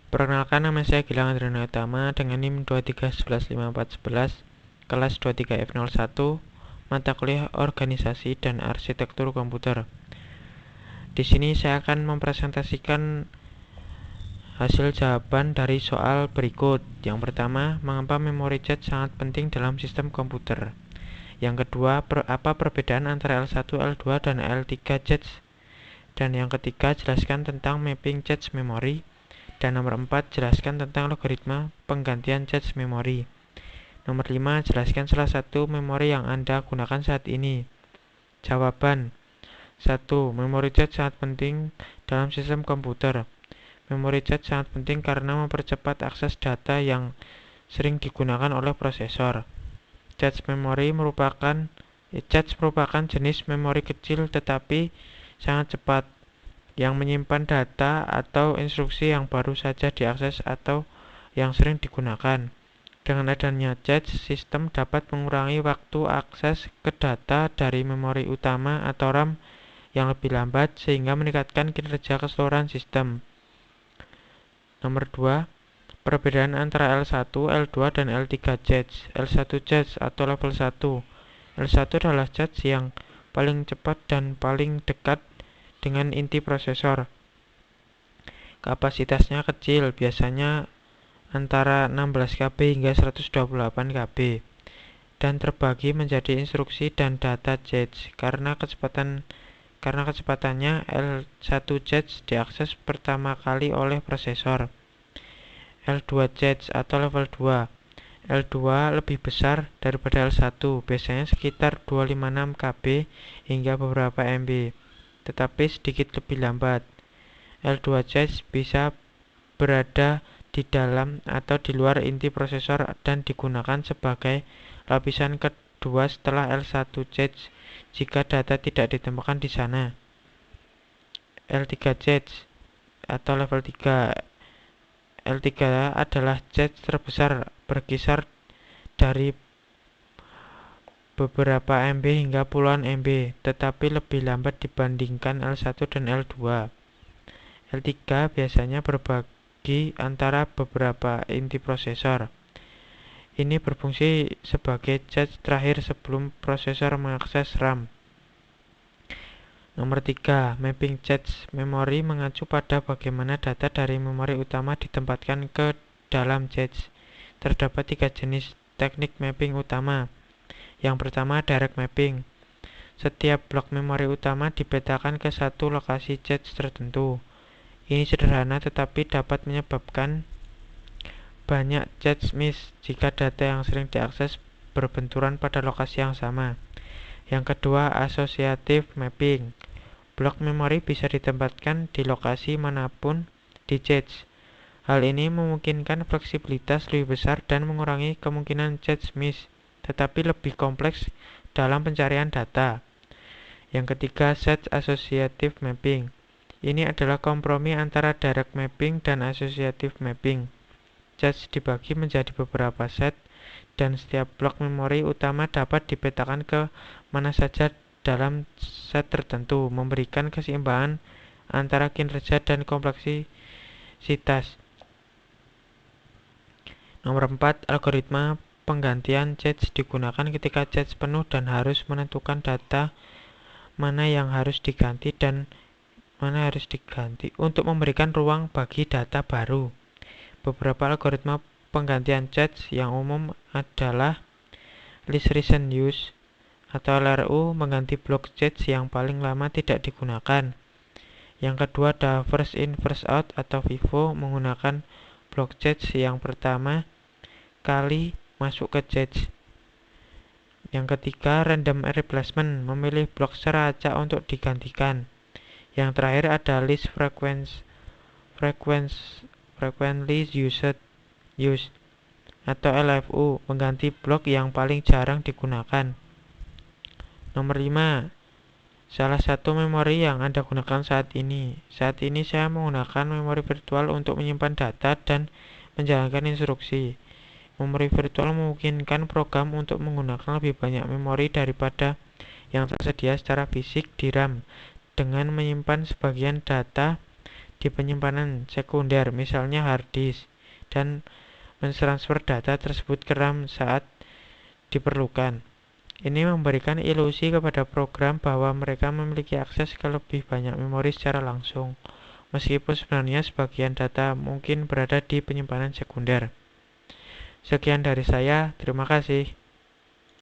Perkenalkan, nama saya Gilang Andriana Utama dengan NIM 2311541, kelas 23F01, mata kuliah Organisasi dan Arsitektur Komputer. Di sini saya akan mempresentasikan hasil jawaban dari soal berikut. Yang pertama, mengapa memory jet sangat penting dalam sistem komputer? Yang kedua, apa perbedaan antara L1, L2, dan L3 jets? Dan yang ketiga, jelaskan tentang mapping jets memori. Dan nomor 4, jelaskan tentang logaritma penggantian jets memori. Nomor 5, jelaskan salah satu memori yang Anda gunakan saat ini. Jawaban: 1. Memori jet sangat penting dalam sistem komputer. Memori jet sangat penting karena mempercepat akses data yang sering digunakan oleh prosesor. Jets merupakan jenis memori kecil tetapi sangat cepat yang menyimpan data atau instruksi yang baru saja diakses atau yang sering digunakan. Dengan adanya jets, sistem dapat mengurangi waktu akses ke data dari memori utama atau RAM yang lebih lambat sehingga meningkatkan kinerja keseluruhan sistem. Nomor 2, perbedaan antara L1, L2, dan L3 jets. L1 jets atau level 1. L1 adalah jets yang paling cepat dan paling dekat dengan inti prosesor. Kapasitasnya kecil, biasanya antara 16 KB hingga 128 KB, dan terbagi menjadi instruksi dan data jets. Karena kecepatannya, L1 jets diakses pertama kali oleh prosesor. L2 jets atau level 2. L2 lebih besar daripada L1, biasanya sekitar 256 KB hingga beberapa MB, tetapi sedikit lebih lambat. L2 jets bisa berada di dalam atau di luar inti prosesor dan digunakan sebagai lapisan kedua setelah L1 jets jika data tidak ditemukan di sana. L3 jets atau level 3. L3 adalah jets terbesar, berkisar dari beberapa MB hingga puluhan MB, tetapi lebih lambat dibandingkan L1 dan L2. L3 biasanya berbagi antara beberapa inti prosesor. Ini berfungsi sebagai jets terakhir sebelum prosesor mengakses RAM. Nomor 3, mapping jets memori mengacu pada bagaimana data dari memori utama ditempatkan ke dalam jets. Terdapat 3 jenis teknik mapping utama. Yang pertama, direct mapping. Setiap blok memori utama dipetakan ke satu lokasi jets tertentu. Ini sederhana tetapi dapat menyebabkan banyak jets miss jika data yang sering diakses berbenturan pada lokasi yang sama. Yang kedua, associative mapping. Blok memori bisa ditempatkan di lokasi manapun di jets. Hal ini memungkinkan fleksibilitas lebih besar dan mengurangi kemungkinan jets miss, tetapi lebih kompleks dalam pencarian data. Yang ketiga, set associative mapping. Ini adalah kompromi antara direct mapping dan associative mapping. Jets dibagi menjadi beberapa set, dan setiap blok memori utama dapat dipetakan ke mana saja dalam set tertentu, memberikan keseimbangan antara kinerja dan kompleksitas. Nomor 4, algoritma penggantian jets digunakan ketika jets penuh dan harus menentukan data mana yang harus diganti dan mana harus diganti untuk memberikan ruang bagi data baru. Beberapa algoritma penggantian jets yang umum adalah least recent use atau LRU, mengganti blok jets yang paling lama tidak digunakan. Yang kedua ada first in first out atau FIFO, menggunakan blok jets yang pertama kali masuk ke jets. Yang ketiga random replacement, memilih blok secara acak untuk digantikan. Yang terakhir ada least frequently used atau LFU, mengganti blok yang paling jarang digunakan. Nomor 5, salah satu memori yang Anda gunakan saat ini. Saat ini saya menggunakan memori virtual untuk menyimpan data dan menjalankan instruksi. Memori virtual memungkinkan program untuk menggunakan lebih banyak memori daripada yang tersedia secara fisik di RAM, dengan menyimpan sebagian data di di penyimpanan sekunder, misalnya hard disk, dan mentransfer data tersebut ke RAM saat diperlukan. Ini memberikan ilusi kepada program bahwa mereka memiliki akses ke lebih banyak memori secara langsung, meskipun sebenarnya sebagian data mungkin berada di penyimpanan sekunder. Sekian dari saya, terima kasih.